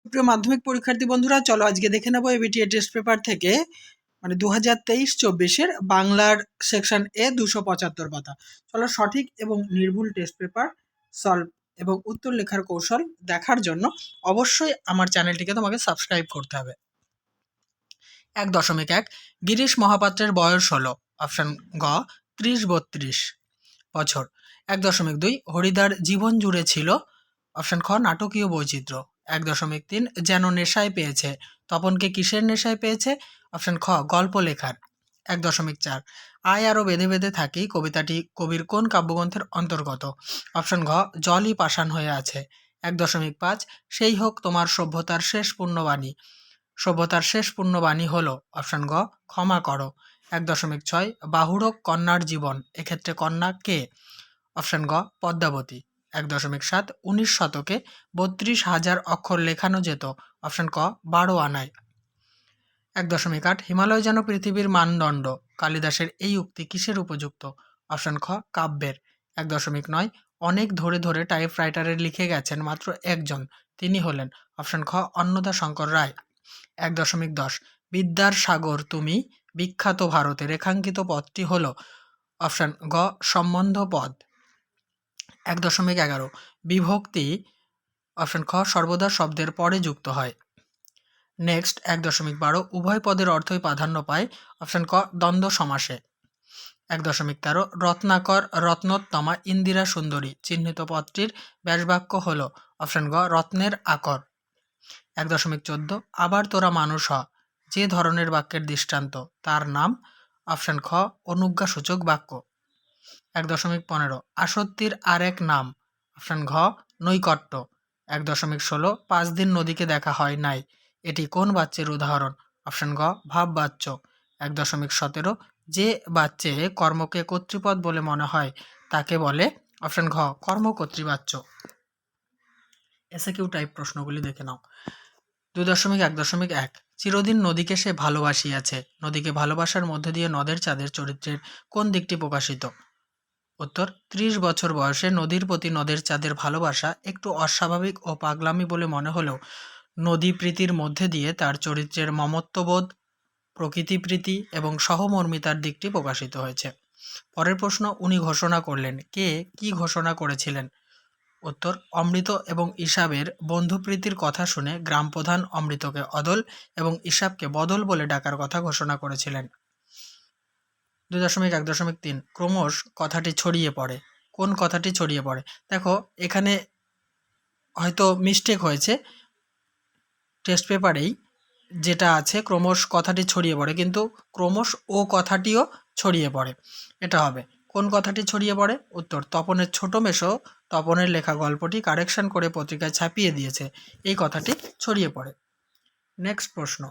প্রিয় মাধ্যমিক পরীক্ষার্থী বন্ধুরা, চলো আজকে দেখে নেব এবিটিএ টেস্ট পেপার থেকে 2023-24 বাংলার সেকশন এ 275 পাতা। চলো সঠিক এবং নির্ভুল টেস্ট পেপার সলভ এবং উত্তর লেখার কৌশল দেখার জন্য অবশ্যই আমার চ্যানেলটিকে তোমাকে সাবস্ক্রাইব করতে হবে। 1.1 গিরিশ মহাপাত্রের বয়স হলো অপশন গ 30-32 বছর। 1.2 হরিদার জীবন জুড়ে ছিল অপশন খ নাটকীয় বৈচিত্র্য। 1.3 যেন নেশায় পেয়েছে তপনকে কিসের নেশায় পেয়েছে? অপশন খ গল্প লেখার। 1.4 আয় আরো বেঁধে বেঁধে থাকি কবিতাটি কবির কোন কাব্যগ্রন্থের অন্তর্গত? অপশন ঘ জলই পাষাণ হয়ে আছে। 1.5 সেই হোক তোমার সভ্যতার শেষ পুণ্যবাণী। সভ্যতার শেষ পুণ্যবাণী হলো অপশন গ ক্ষমা করো। 1.6 বাহুড়ক কন্যার জীবন, এক্ষেত্রে কন্যা কে? অপশন গ পদ্মাবতী। 1.7 19 শতকে 32,000 অক্ষর লেখানো যেত। অপশন ক 12 আনায়। 1.8 হিমালয় যেন পৃথিবীর মানদণ্ড, কালিদাসের এই উক্তি কিসের উপযুক্ত? অপশন খ কাব্যের। 1.9 অনেক ধরে ধরে টাইপরাইটারে লিখে গেছেন মাত্র একজন, তিনি হলেন অপশন খ অন্নদা শঙ্কর রায়। 1.10 বিদ্যার সাগর তুমি বিখ্যাত ভারতে রেখাঙ্কিত পদটি হল অপশন গ সম্বন্ধ পদ। 1.11 বিভক্তি অপশন খ সর্বদা শব্দের পরে যুক্ত হয়। নেক্সট 1.12 উভয় পদের অর্থই প্রাধান্য পায়। অপশন ক দ্বন্দ্ব সমাসে। 1.13 রত্নাকর রত্নোত্তমা ইন্দিরা সুন্দরী চিহ্নিত পদটির ব্যাসবাক্য হল অপশন গ রত্নের আকর। 1.14 আবার তোরা মানুষ হ যে ধরনের বাক্যের দৃষ্টান্ত তার নাম অপশন খ অনুজ্ঞাসূচক বাক্য। 1.15 আসক্তির আর এক নাম অপশন ঘ নৈকট্য। 1.16 5 দিন নদীকে দেখা হয় নাই, এটি কোন বাচ্যের উদাহরণ? অপশন গ ভাব বাচ্য। 1.17 যে বাচ্চে কর্মকে কর্তৃপদ বলে মনে হয় তাকে বলে অপশন ঘ কর্মকর্তৃবাচ্য। এসএকিউ টাইপ প্রশ্নগুলি দেখে নাও। 2.1.1 চিরদিন নদীকে সে ভালোবাসিয়াছে, নদীকে ভালোবাসার মধ্যে দিয়ে নদের চাঁদের চরিত্রের কোন দিকটি প্রকাশিত? উত্তর 30 বছর বয়সে নদীর প্রতি নদের চাঁদের ভালোবাসা একটু অস্বাভাবিক ও পাগলামি বলে মনে হলেও নদী প্রীতির মধ্যে দিয়ে তার চরিত্রের মমত্ববোধ, প্রকৃতিপ্রীতি এবং সহমর্মিতার দিকটি প্রকাশিত হয়েছে। পরের প্রশ্ন উনি ঘোষণা করলেন, কে কি ঘোষণা করেছিলেন? উত্তর অমৃত এবং ঈশাবের বন্ধুপ্রীতির কথা শুনে গ্রামপ্রধান অমৃতকে অদল এবং ঈশাবকে বদল বলে ডাকার কথা ঘোষণা করেছিলেন। 2.1.3 ক্রমশ কথাটি ছড়িয়ে পড়ে, কোন কথাটি ছড়িয়ে পড়ে? দেখো এখানে হয়তো মিস্টেক হয়েছে, টেস্ট পেপারেই যেটা আছে ক্রমশ কথাটি ছড়িয়ে পড়ে, কিন্তু ক্রমশ ও কথাটিও ছড়িয়ে পড়ে, এটা হবে। কোন কথাটি ছড়িয়ে পড়ে? উত্তর তপনের ছোট মেশো তপনের লেখা গল্পটি কারেকশন করে পত্রিকায় ছাপিয়ে দিয়েছে, এই কথাটি ছড়িয়ে পড়ে। নেক্সট প্রশ্ন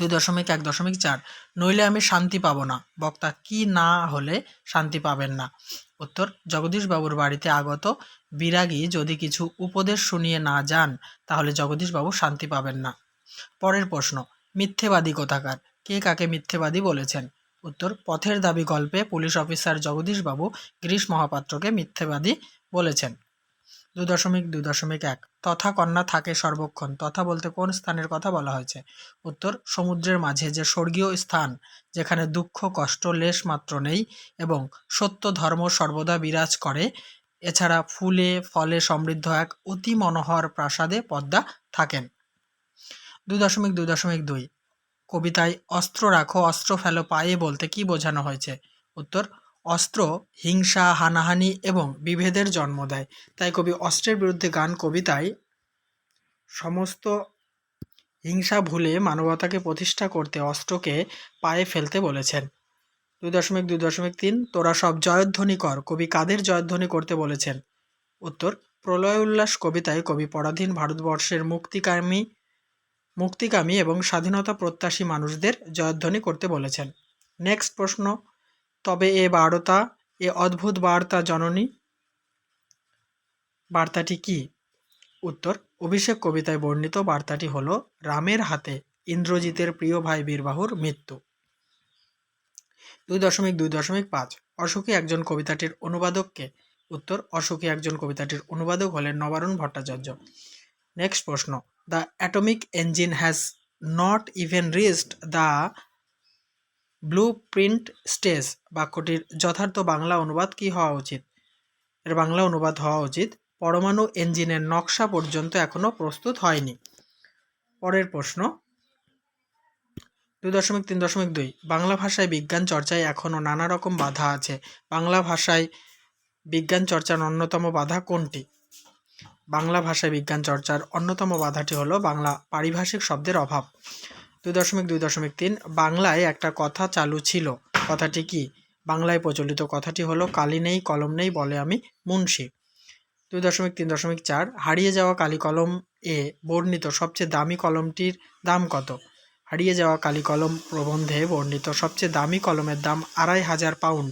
2.1.4 নইলে আমি শান্তি পাবো না, বক্তা কি না হলে শান্তি পাবেন না? উত্তর জগদীশবাবুর বাড়িতে আগত বিরাগী যদি কিছু উপদেশ শুনিয়ে না যান তাহলে জগদীশবাবু শান্তি পাবেন না। পরের প্রশ্ন মিথ্যেবাদী কোথাকার, কে কাকে মিথ্যেবাদী বলেছেন? উত্তর পথের দাবি গল্পে পুলিশ অফিসার জগদীশবাবু গিরিশ মহাপাত্রকে মিথ্যেবাদী বলেছেন। 2.2.1 তথা কন্যা থাকে সর্বক্ষণ, তথা বলতে কোন স্থানের কথা বলা হয়েছে? উত্তর সমুদ্রের মাঝে যে স্বর্গীয় স্থান যেখানে দুঃখ কষ্ট লেশ মাত্র নেই এবং সত্য ধর্ম সর্বদা বিরাজ করে, এছাড়া ফুলে ফলে সমৃদ্ধ এক অতি মনোহর প্রাসাদে পদ্মা থাকেন। 2.2.2 কবিতায় অস্ত্র রাখো অস্ত্র ফেলো পায়ে বলতে কি বোঝানো হয়েছে? উত্তর অস্ত্র হিংসা হানাহানি এবং বিভেদের জন্ম দেয়, তাই কবি অস্ত্রের বিরুদ্ধে গান কবিতায় সমস্ত হিংসা ভুলে মানবতাকে প্রতিষ্ঠা করতে অস্ত্রকে পায়ে ফেলতে বলেছেন। 2.2.3 তোরা সব জয়ধ্বনি কর, কবি কাদের জয়ধ্বনি করতে বলেছেন? উত্তর প্রলয় উল্লাস কবিতায় কবি পরাধীন ভারতবর্ষের মুক্তিকামী এবং স্বাধীনতা প্রত্যাশী মানুষদের জয়ধ্বনি করতে বলেছেন। নেক্সট প্রশ্ন তবে এ বার্তা এ অদ্ভুত বার্তা জননী, বার্তাটি কি? উত্তর অভিষেক কবিতায় বর্ণিত বার্তাটি হল রামের হাতে ইন্দ্রজিতের প্রিয় ভাই বীরবাহুর মৃত্যু। 2.2.5 অশোকে একজন কবিতাটির অনুবাদককে? উত্তর অশোকে একজন কবিতাটির অনুবাদক হলেন নবারুণ ভট্টাচার্য। নেক্সট প্রশ্ন, the atomic engine has not even reached the blue print stage. বাক্যটির যথার্থ বাংলা অনুবাদ কি হওয়া উচিত? এর বাংলা অনুবাদ হওয়া উচিত, পরমাণু ইঞ্জিনের নকশা পর্যন্ত এখনো প্রস্তুত হয়নি। পরের প্রশ্ন 2.3.2, বাংলা ভাষায় বিজ্ঞান চর্চায় এখনও নানা রকম বাধা আছে। বাংলা ভাষায় বিজ্ঞান চর্চার অন্যতম বাধা কোনটি? বাংলা ভাষায় বিজ্ঞান চর্চার অন্যতম বাধাটি হলো বাংলা পারিভাষিক শব্দের অভাব। 2.2.3, বাংলায় একটা কথা চালু ছিল, কথাটি কি? বাংলায় প্রচলিত কথাটি হলো কালি নেই কলম নেই বলে আমি মুন্সি। 2.3.4, হারিয়ে যাওয়া কালি কলম এ বর্ণিত সবচেয়ে দামি কলমটির দাম কত? হারিয়ে যাওয়া কালি কলম প্রবন্ধে বর্ণিত সবচেয়ে দামি কলমের দাম 2500 পাউন্ড।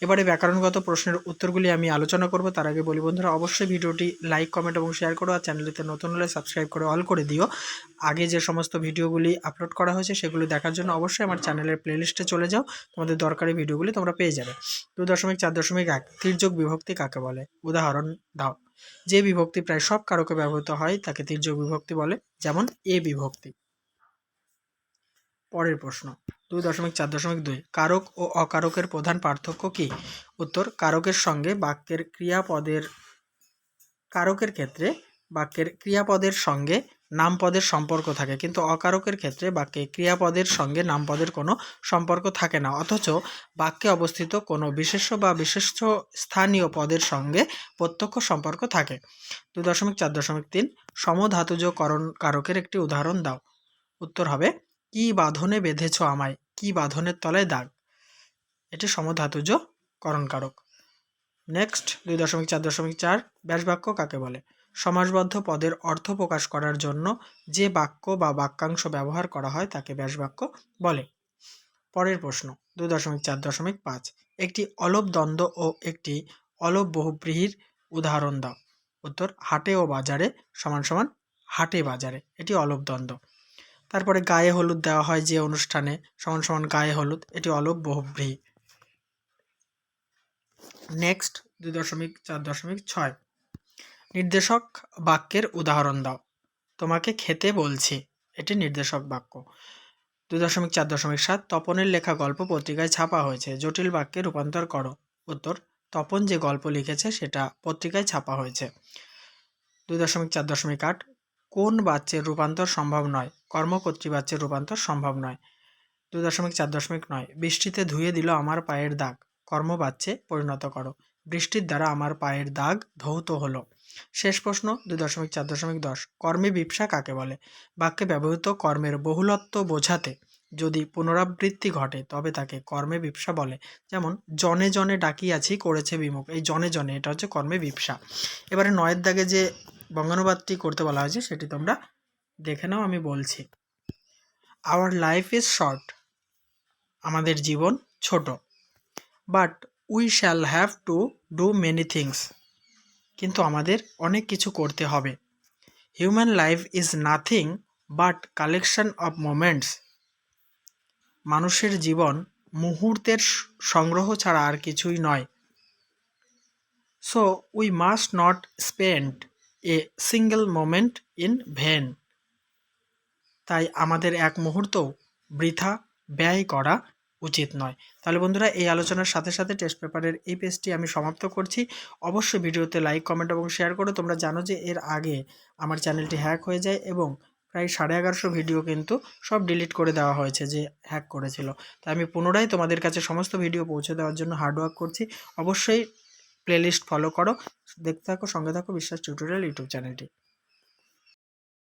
এবারে ব্যাকরণগত প্রশ্নের উত্তরগুলি আমি আলোচনা করব, তার আগে বলি বন্ধুরা অবশ্যই ভিডিওটি লাইক কমেন্ট এবং শেয়ার করো, আর চ্যানেলটিতে নতুন হলে সাবস্ক্রাইব করে অল করে দিও। আগে যে সমস্ত ভিডিওগুলি আপলোড করা হয়েছে সেগুলি দেখার জন্য অবশ্যই আমার চ্যানেলের প্লেলিস্টে চলে যাও, তোমাদের দরকারি ভিডিওগুলি তোমরা পেয়ে যাবে। 2.4.1, তির্যক বিভক্তি কাকে বলে? উদাহরণ দাও। যে বিভক্তি প্রায় সব কারকে ব্যবহৃত হয় তাকে তির্যক বিভক্তি বলে, যেমন এ বিভক্তি। পরের প্রশ্ন 2.4.2, কারক ও অকারকের প্রধান পার্থক্য কি? উত্তর, কারকের সঙ্গে বাক্যের ক্রিয়াপদের কারকের ক্ষেত্রে বাক্যের ক্রিয়াপদের সঙ্গে নামপদের সম্পর্ক থাকে, কিন্তু অকারকের ক্ষেত্রে বাক্যে ক্রিয়াপদের সঙ্গে নামপদের কোনো সম্পর্ক থাকে না, অথচ বাক্যে অবস্থিত কোনো বিশেষ্য বা বিশেষ্য স্থানীয় পদের সঙ্গে প্রত্যক্ষ সম্পর্ক থাকে। 2.4.3, সমধাতুজ করণ কারকের একটি উদাহরণ দাও। উত্তর হবে, কি বাঁধনে বেঁধেছ আমায়, কি বাঁধনের তলায় দাগ। এটি সমধাতুজ করণকারক। নেক্সট 2.4.4, ব্যাসবাক্য কাকে বলে? সমাসবদ্ধ পদের অর্থ প্রকাশ করার জন্য যে বাক্য বা বাক্যাংশ ব্যবহার করা হয় তাকে ব্যাসবাক্য বলে। পরের প্রশ্ন 2.4.5, একটি অলপ দ্বন্দ্ব ও একটি অলপ বহুব্রীহির উদাহরণ দাও। উত্তর, হাটে ও বাজারে সমান সমান হাটে বাজারে, এটি অলপ দ্বন্দ্ব। তারপরে গায়ে হলুদ দেওয়া হয় যে অনুষ্ঠানে সমান সমান গায়ে হলুদ, এটি অলপ বহুব্রীহি। নেক্সট 2.4.6, নির্দেশক বাক্যের উদাহরণ দাও। তোমাকে খেতে বলছি, এটি নির্দেশক বাক্য। 2.4.7, তপনের লেখা গল্প পত্রিকায় ছাপা হয়েছে, জটিল বাক্যে রূপান্তর করো। উত্তর, তপন যে গল্প লিখেছে সেটা পত্রিকায় ছাপা হয়েছে। 2.4.8, কোন বাচ্যের রূপান্তর সম্ভব নয়? কর্মকর্তৃ বাচ্যের রূপান্তর সম্ভব নয়। 2.4.9, বৃষ্টিতে ধুয়ে দিল আমার পায়ের দাগ, কর্মবাচ্যে পরিণত করো। বৃষ্টির দ্বারা আমার পায়ের দাগ ধৌত হলো। শেষ প্রশ্ন 2.4.10, কর্মে বিপ্সা কাকে বলে? বাক্যে ব্যবহৃত কর্মের বহুলত্ব বোঝাতে যদি পুনরাবৃত্তি ঘটে তবে তাকে কর্মে বিপ্সা বলে, যেমন জনে জনে ডাকিয়াছি করেছে বিমুখ, এই জনে জনে এটা হচ্ছে কর্মে বিপ্সা। এবারে 9-এর দাগে যে বঙ্গানুবাদটি করতে বলা হয়েছে সেটি তোমরা দেখে নাও, আমি বলছি। আওয়ার লাইফ ইজ শর্ট, আমাদের জীবন ছোট। But we shall have to do many things, কিন্তু আমাদের অনেক কিছু করতে হবে। Human life is nothing but collection of moments, মানুষের জীবন মুহূর্তের সংগ্রহ ছাড়া আর কিছুই নয়। So we must not spend a single moment in when, তাই আমাদের এক মুহূর্তও বৃথা ব্যয় করা উচিত নয়। তাহলে বন্ধুরা, এই আলোচনার সাথে সাথে টেস্ট পেপারের এই পেজটি আমি সমাপ্ত করছি। অবশ্যই ভিডিওতে লাইক কমেন্ট এবং শেয়ার করো। তোমরা জানো যে এর আগে আমার চ্যানেলটি হ্যাক হয়ে যায় এবং প্রায় 1150 ভিডিও কিন্তু সব ডিলিট করে দেওয়া হয়েছে যে হ্যাক করেছিল। তাই আমি পুনরায় তোমাদের কাছে সমস্ত ভিডিও পৌঁছে দেওয়ার জন্য হার্ডওয়ার্ক করছি। অবশ্যই প্লেলিস্ট ফলো করো, দেখতে থাকো, সঙ্গে থাকো বিশ্বাস টিউটোরিয়াল ইউটিউব চ্যানেলটি।